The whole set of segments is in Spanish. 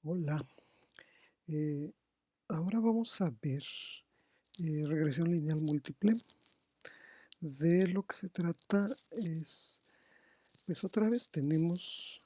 Hola, eh, ahora vamos a ver regresión lineal múltiple. De lo que se trata es, pues otra vez tenemos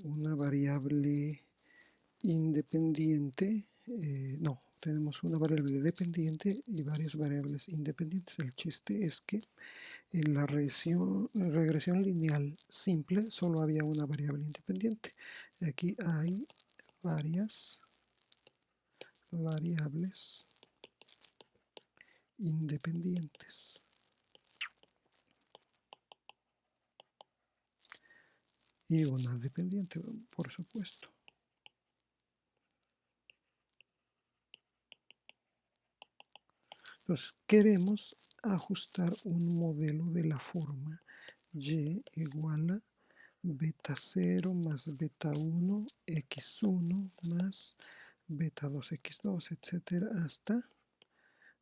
una variable independiente, no, tenemos una variable dependiente y varias variables independientes. El chiste es que en la regresión lineal simple solo había una variable independiente. Aquí hay varias variables independientes y una dependiente, por supuesto. Entonces queremos ajustar un modelo de la forma y igual a beta 0 más beta 1 x1 más beta 2 x2, etcétera, hasta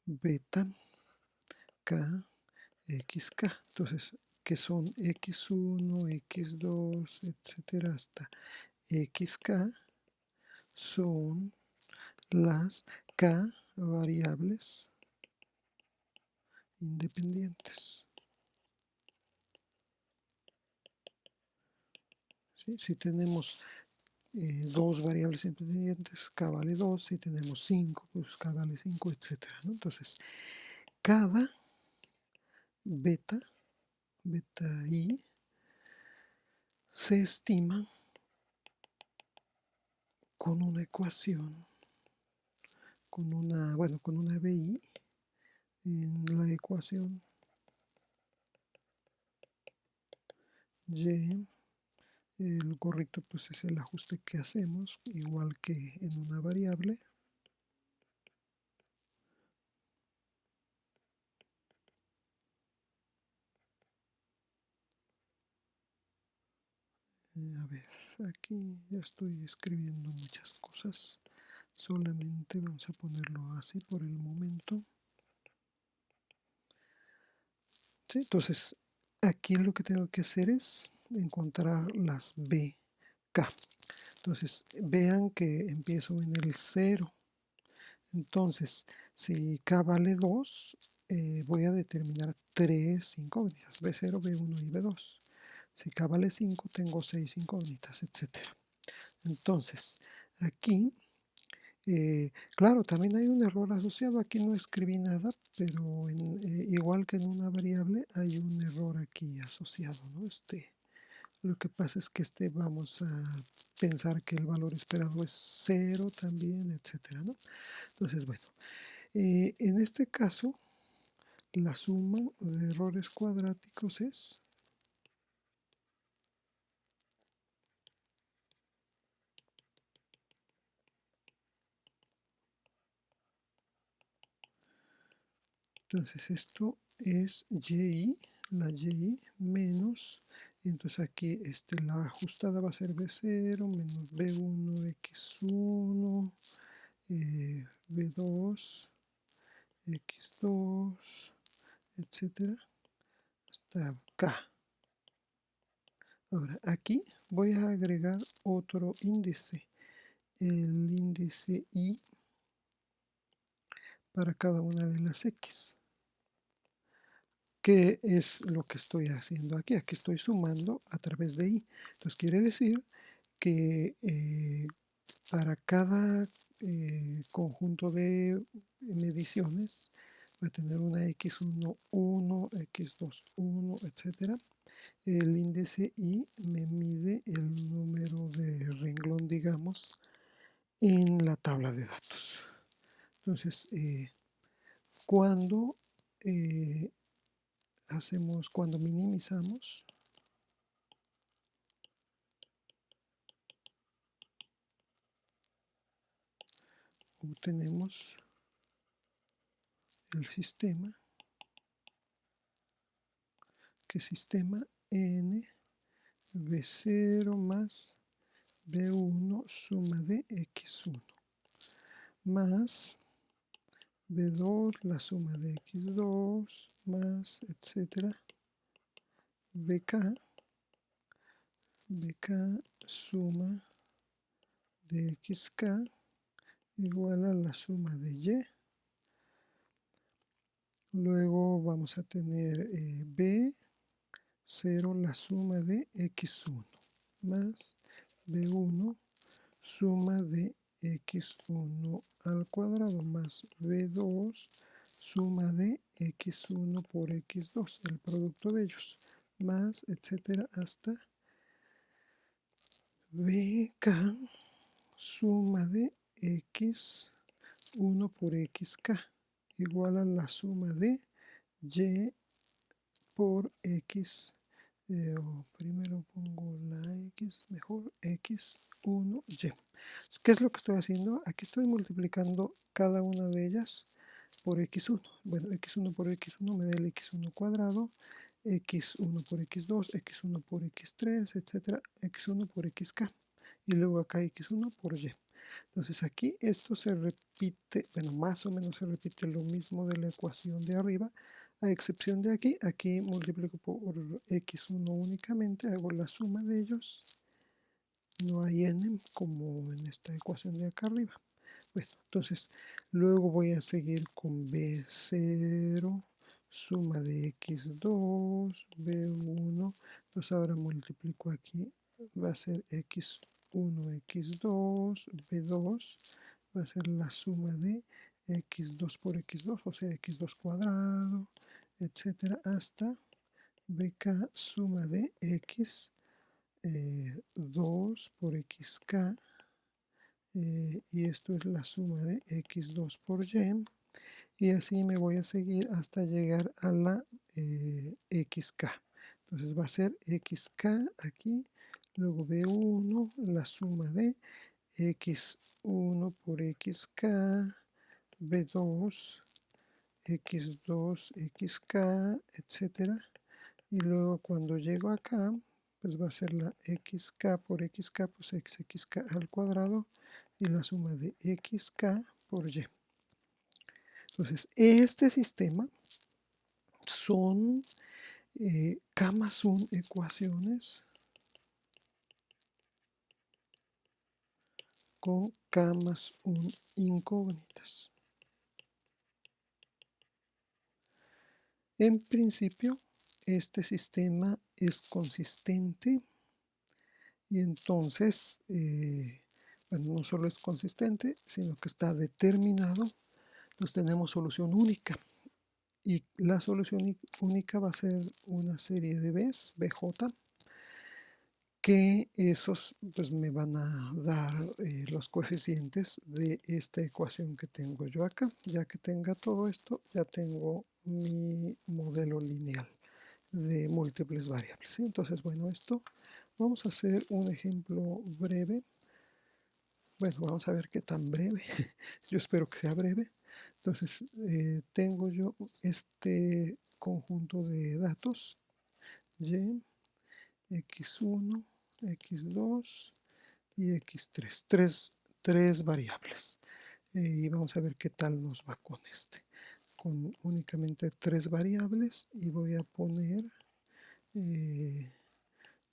beta k xk. Entonces, que son x1, x2, etcétera, hasta xk, son las k variables independientes. ¿Sí? Si tenemos dos variables independientes, k vale 2, si tenemos 5, pues k vale 5, etc. ¿no? Entonces, cada beta i, se estima con una ecuación, con una BI en la ecuación y. El correcto pues es el ajuste que hacemos, igual que en una variable. A ver, aquí ya estoy escribiendo muchas cosas. Solamente vamos a ponerlo así por el momento. ¿Sí? Entonces, aquí lo que tengo que hacer es encontrar las BK. Entonces, vean que empiezo en el 0. Entonces, si K vale 2, voy a determinar tres incógnitas, B0, B1 y B2. Si K vale 5, tengo 6 incógnitas, etc. Entonces, aquí, claro, también hay un error asociado. Aquí no escribí nada, pero igual que en una variable, hay un error aquí asociado, ¿no? Lo que pasa es que vamos a pensar que el valor esperado es 0 también, etcétera, ¿no? Entonces, bueno, en este caso, la suma de errores cuadráticos es entonces esto es y, la y menos, entonces aquí la ajustada va a ser b0 menos b1 x1 b2 x2, etcétera, hasta k. Ahora aquí voy a agregar otro índice, el índice i para cada una de las x. ¿Qué es lo que estoy haciendo aquí? Aquí estoy sumando a través de i. Entonces quiere decir que para cada conjunto de mediciones voy a tener una x1, 1, x2, 1, etc. El índice i me mide el número de renglón, digamos, en la tabla de datos. Entonces, cuando cuando minimizamos, obtenemos el sistema, que sistema n b0 más b1 suma de x1 más b2 la suma de x2 más etcétera bk suma de xk igual a la suma de y. Luego vamos a tener B0 la suma de x1 más B1 suma de x1 al cuadrado más B2 suma de x1 por x2, el producto de ellos, más etcétera hasta bk suma de x1 por xk igual a la suma de y por x, o primero pongo la x, mejor x1y. ¿Qué es lo que estoy haciendo? Aquí estoy multiplicando cada una de ellas por x1. Bueno, x1 por x1 me da el x1 cuadrado, x1 por x2, x1 por x3, etcétera, x1 por xk. Y luego acá x1 por y. Entonces aquí esto se repite, bueno, más o menos se repite lo mismo de la ecuación de arriba, a excepción de aquí. Aquí multiplico por x1 únicamente, hago la suma de ellos, no hay n como en esta ecuación de acá arriba. Bueno, entonces luego voy a seguir con B0 suma de x2, B1, entonces ahora multiplico aquí, va a ser x1, x2, B2, va a ser la suma de x2 por x2, o sea, x2 cuadrado, etcétera, hasta bk suma de x 2 por xk, y esto es la suma de x2 por y, y así me voy a seguir hasta llegar a la xk. Entonces va a ser xk aquí, luego b1, la suma de x1 por xk, b2, x2, xk, etcétera. Y luego cuando llego acá, pues va a ser la xk por xk, pues xk al cuadrado, y la suma de xk por y. Entonces, este sistema son k más 1 ecuaciones con k más 1 incógnitas. En principio, este sistema es consistente y entonces, bueno, no solo es consistente, sino que está determinado. Entonces tenemos solución única. Y la solución única va a ser una serie de B's, BJ, que esos pues me van a dar los coeficientes de esta ecuación que tengo yo acá. Ya que tenga todo esto, ya tengo mi modelo lineal de múltiples variables, ¿sí? Entonces, bueno, esto vamos a hacer un ejemplo breve. Bueno, vamos a ver qué tan breve. Yo espero que sea breve. Entonces, tengo yo este conjunto de datos, y, x1, x2 y x3, tres variables. Y vamos a ver qué tal nos va con este. Con únicamente tres variables, y voy a poner, de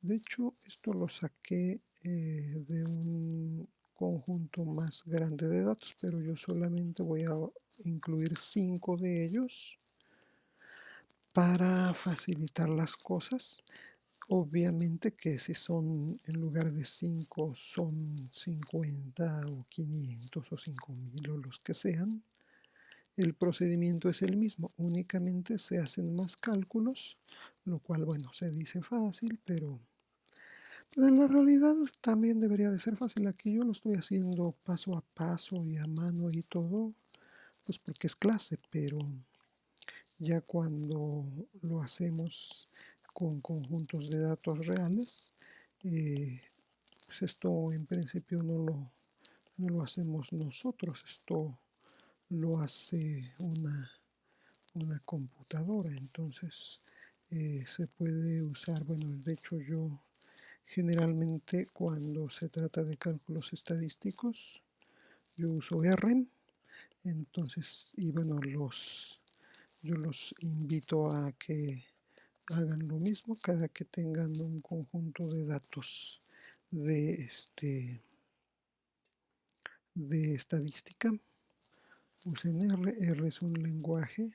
hecho, esto lo saqué de un conjunto más grande de datos, pero yo solamente voy a incluir 5 de ellos para facilitar las cosas. Obviamente que si son, en lugar de 5, son 50 o 500 o 5000 o los que sean, el procedimiento es el mismo, únicamente se hacen más cálculos, lo cual, bueno, se dice fácil, pero en la realidad también debería de ser fácil. Aquí yo lo estoy haciendo paso a paso y a mano y todo, pues porque es clase, pero ya cuando lo hacemos con conjuntos de datos reales, pues esto en principio no lo hacemos nosotros, esto lo hace una computadora. Entonces se puede usar, bueno, de hecho yo generalmente cuando se trata de cálculos estadísticos yo uso R. Entonces, y bueno, yo los invito a que hagan lo mismo cada que tengan un conjunto de datos de de estadística. Usen R. R es un lenguaje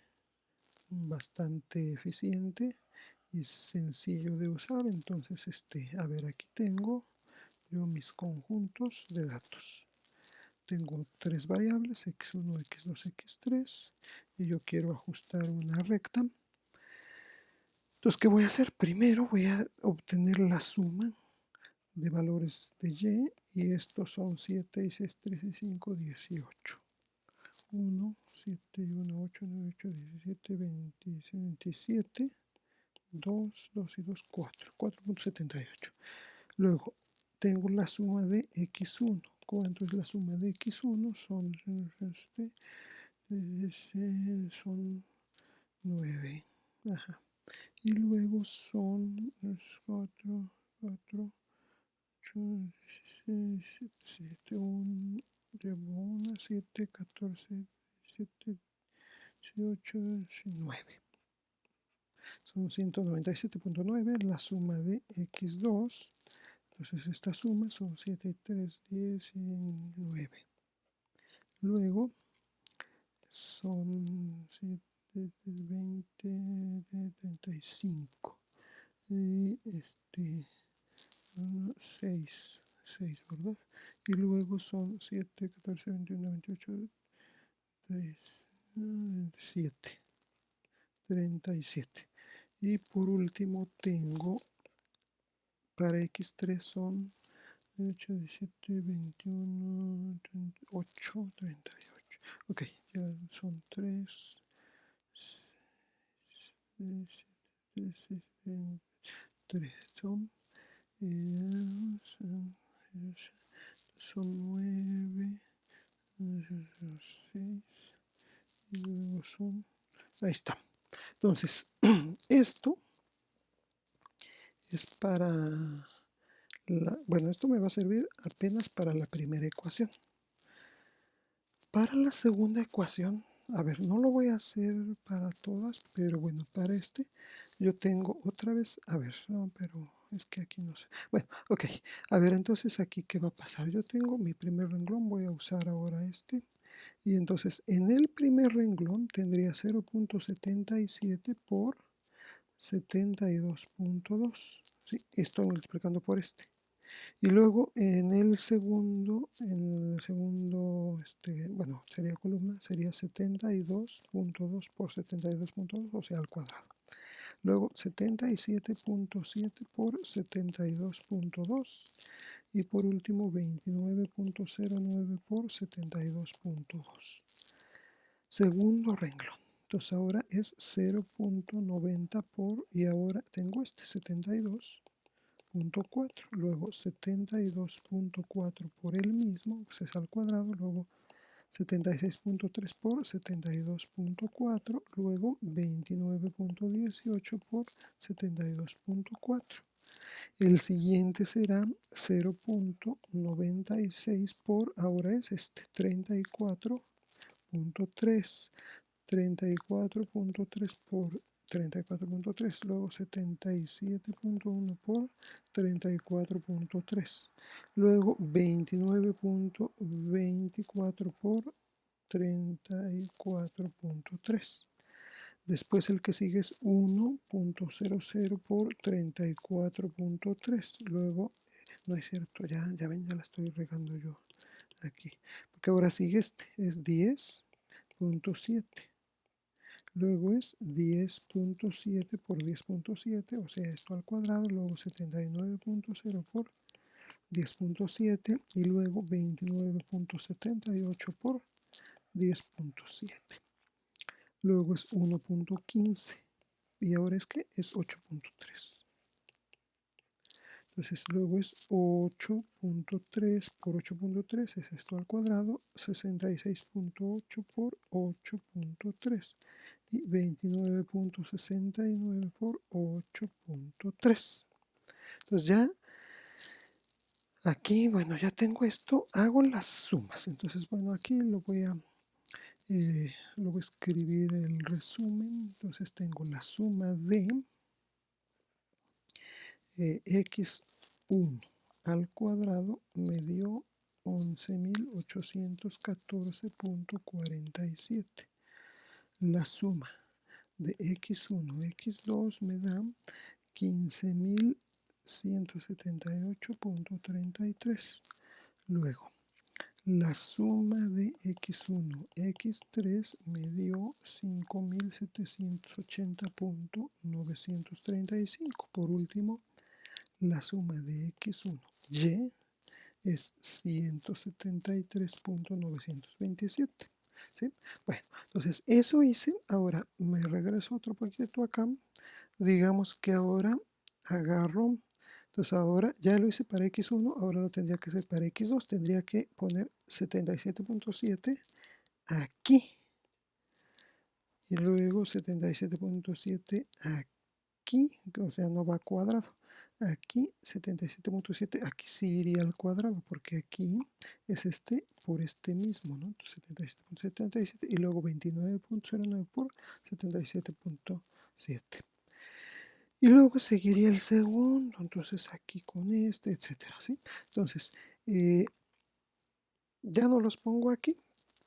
bastante eficiente y sencillo de usar. Entonces, a ver, aquí tengo yo mis conjuntos de datos. Tengo tres variables, x1, x2, x3, y yo quiero ajustar una recta. Entonces, ¿qué voy a hacer? Primero voy a obtener la suma de valores de y estos son 7 y 6, 3 y 5, 18. 1, 7 y 1, 8, 9, 8, 17, 26, 27, 2, 2 y 2, 4, 4.78. Luego tengo la suma de x1. ¿Cuánto es la suma de x1? Son 9. Ajá. Y luego son 4, 4, 8, 16, 7, 1, llevo 1, 7, 14, 17, 18, 19. Son 197.9 la suma de x2. Entonces esta suma son 7, 3, 10 y 9. Luego son 7, 20, 35. Y 6, 6, ¿verdad? Y luego son 7, 14, 21, 28, 3, 27, 37. Y por último tengo, para x3 son 8, 17, 21, 38, 38. Ok, ya son 3, 6, 7, 3, son 9, 6, y luego son, ahí está. Entonces, esto es para, bueno, esto me va a servir apenas para la primera ecuación. Para la segunda ecuación, a ver, no lo voy a hacer para todas, pero bueno, para yo tengo otra vez, a ver, no, pero es que aquí no sé. Bueno, ok, a ver, entonces aquí, ¿qué va a pasar? Yo tengo mi primer renglón, voy a usar ahora y entonces en el primer renglón tendría 0.77 por 72.2. Sí, estoy multiplicando por y luego en el segundo, bueno, sería columna, sería 72.2 por 72.2, o sea, al cuadrado. Luego 77.7 por 72.2 y por último 29.09 por 72.2. Segundo renglón. Entonces ahora es 0.90 por, y ahora tengo 72.4, luego 72.4 por el mismo, pues es al cuadrado, luego 76.3 por 72.4, luego 29.18 por 72.4. El siguiente será 0.96 por, ahora es 34.3, 34.3 por 34.3, luego 77.1 por 34.3, luego 29.24 por 34.3. Después el que sigue es 1.00 por 34.3. Luego, no es cierto, ya ven, ya la estoy regando yo aquí. Porque ahora sigue es 10.7. Luego es 10.7 por 10.7, o sea, esto al cuadrado, luego 79.0 por 10.7 y luego 29.78 por 10.7. Luego es 1.15 y ahora es que es 8.3. Entonces luego es 8.3 por 8.3, es esto al cuadrado, 66.8 por 8.3 y 29.69 por 8.3. Entonces ya aquí, bueno, ya tengo esto, hago las sumas. Entonces, bueno, aquí lo voy a escribir el resumen. Entonces tengo la suma de x1 al cuadrado me dio 11.814.47. La suma de x1, x2 me da 15.178.33. Luego, la suma de x1, x3 me dio 5.780.935. Por último, la suma de x1, y es 173.927. ¿Sí? Bueno, entonces eso hice. Ahora me regreso otro poquito acá. Digamos que ahora agarro, entonces ahora ya lo hice para x1, ahora lo tendría que hacer para x2. Tendría que poner 77.7 aquí y luego 77.7 aquí, o sea, no va cuadrado. Aquí 77.7, aquí sí iría al cuadrado, porque aquí es este por este mismo, ¿no? Entonces 77.77 y luego 29.09 por 77.7. Y luego seguiría el segundo, entonces aquí con este, etcétera, ¿sí? Entonces, ya no los pongo aquí,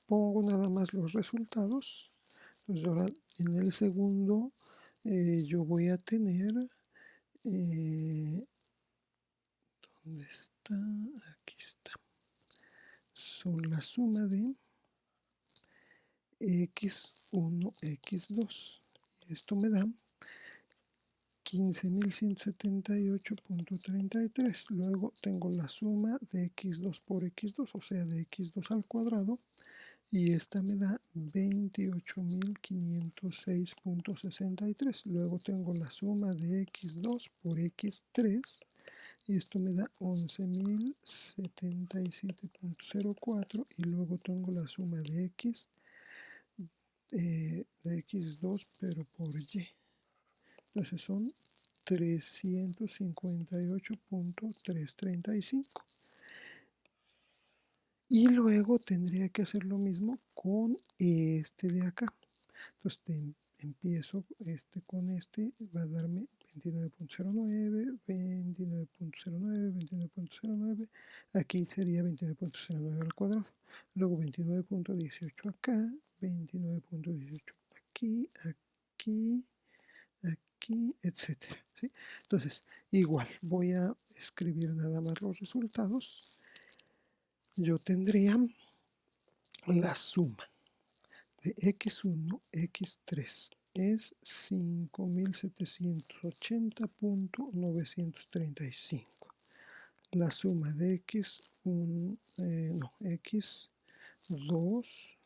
pongo nada más los resultados. Entonces ahora en el segundo yo voy a tener, ¿dónde está? Aquí está. Son la suma de x1, x2. Y esto me da 15.178.33. Luego tengo la suma de x2 por x2, o sea, de x2 al cuadrado. Y esta me da 28.506.63. Luego tengo la suma de x2 por x3 y esto me da 11.077.04. Y luego tengo la suma de x2 pero por y. Entonces son 358.335. Y luego tendría que hacer lo mismo con este de acá. Entonces empiezo con este, va a darme 29.09, 29.09, 29.09. Aquí sería 29.09 al cuadrado. Luego 29.18 acá, 29.18 aquí, aquí, aquí, etcétera, ¿sí? Entonces, igual, voy a escribir nada más los resultados. Yo tendría la suma de x1, x3 es 5.780.935. La suma de x1, no, x2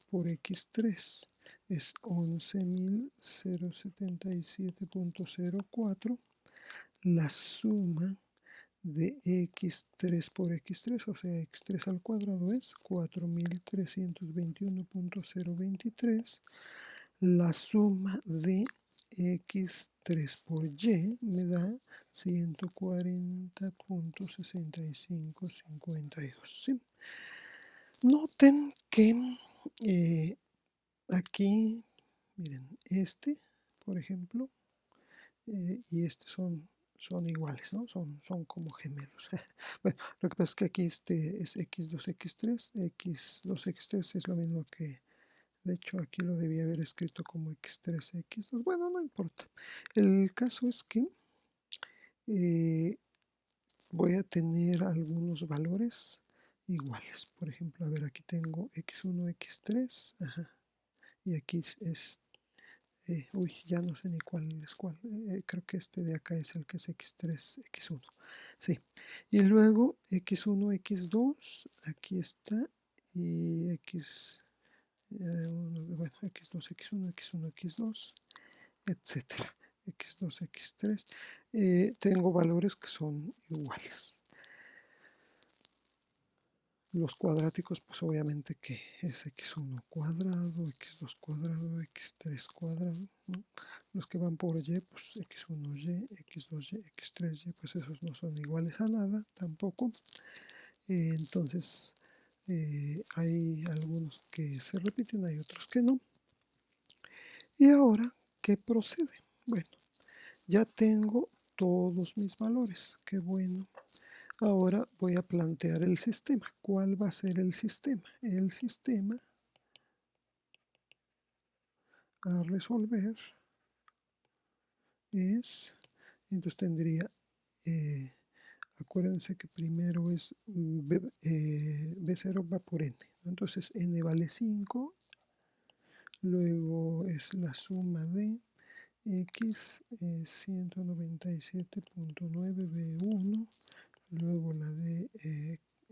por x3 es 11.077.04. La suma de x3 por x3, o sea, x3 al cuadrado es 4.321.023. La suma de x3 por y me da 140.6552. ¿Sí? Noten que aquí, miren, por ejemplo, y son iguales, ¿no? Son como gemelos. Bueno, lo que pasa es que aquí es x2, x3. x2, x3 es lo mismo que, de hecho, aquí lo debía haber escrito como x3, x2. Bueno, no importa. El caso es que voy a tener algunos valores iguales. Por ejemplo, a ver, aquí tengo x1, x3. Ajá. Y aquí es uy, ya no sé ni cuál es cuál. Creo que este de acá es el que es x3, x1. Sí. Y luego x1, x2, aquí está. Y bueno, x2, x1, x1, x2, etcétera. x2, x3. Tengo valores que son iguales. Los cuadráticos, pues obviamente que es x1 cuadrado, x2 cuadrado, x3 cuadrado, ¿no? Los que van por y, pues x1y, x2y, x3y, pues esos no son iguales a nada tampoco. Entonces, hay algunos que se repiten, hay otros que no. Y ahora, ¿qué procede? Bueno, ya tengo todos mis valores, qué bueno. Ahora voy a plantear el sistema. ¿Cuál va a ser el sistema? El sistema a resolver es, entonces tendría, acuérdense que primero es B0 va por n, ¿no? Entonces n vale 5, luego es la suma de x 197.9b1, luego la de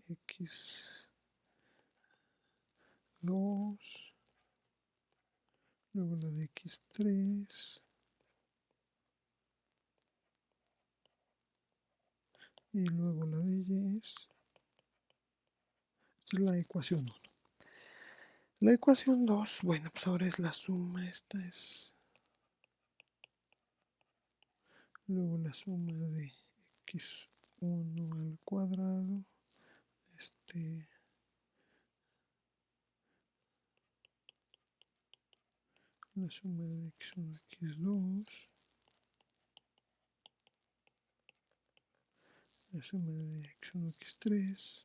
x2, luego la de x3 y luego la de y. Esta es la ecuación 1. La ecuación 2, bueno, pues ahora es la suma, esta es luego la suma de x1 al cuadrado, la suma de x1 x2, la suma de x1 x3,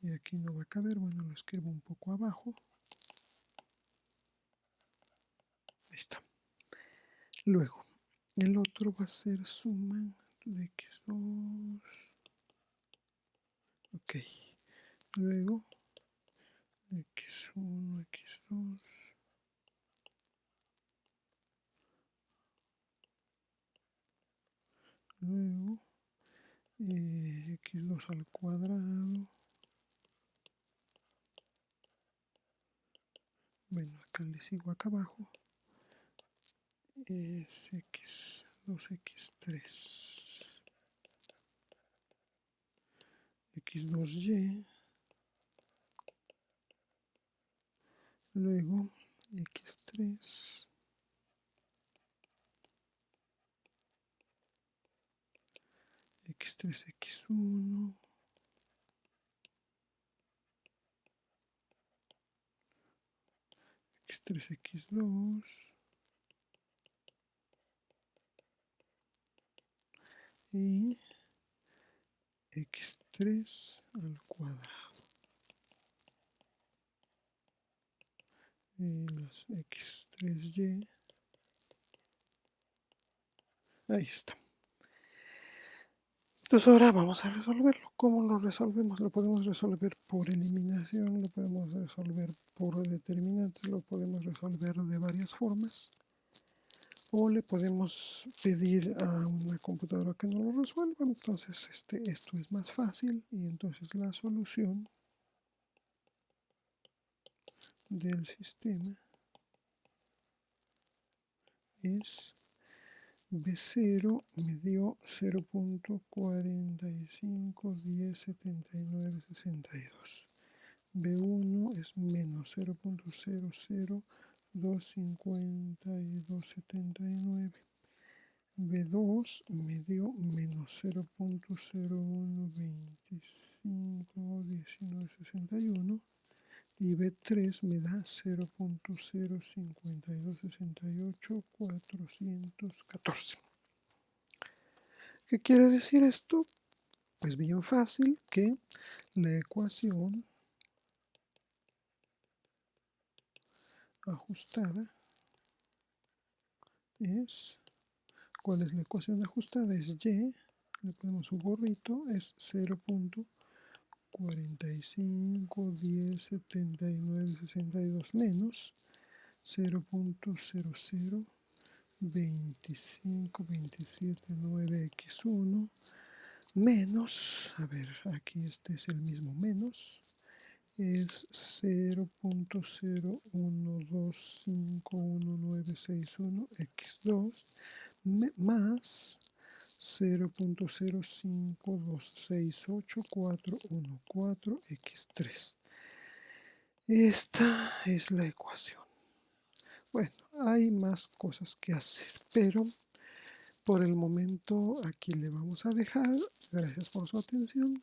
y aquí no va a caber, bueno, lo escribo un poco abajo, ahí está. Luego el otro va a ser suma de x2, ok, luego x1 x2, luego x2 al cuadrado, bueno, acá le sigo acá abajo, es x2 x3, x2y, luego x3, x3 x1, x3 x2, y x3 al cuadrado, y los x3y, ahí está. Entonces ahora vamos a resolverlo. ¿Cómo lo resolvemos? Lo podemos resolver por eliminación, lo podemos resolver por determinantes, lo podemos resolver de varias formas, o le podemos pedir a una computadora que nos lo resuelva. Entonces esto es más fácil, y entonces la solución del sistema es B0 me dio 0.45107962. B1 es menos 0.0025279. B2 me dio menos 0.01251961. Y B3 me da 0.05268.414. ¿Qué quiere decir esto? Pues bien fácil, que la ecuación ajustada es, ¿cuál es la ecuación ajustada? Es y, le ponemos un gorrito, es 0.45107962 menos 0.0025279x1 menos, a ver, aquí este es el mismo menos, es 0.012511961x2 más 0.05268.414x3. Esta es la ecuación. Bueno, hay más cosas que hacer, pero por el momento aquí le vamos a dejar. Gracias por su atención.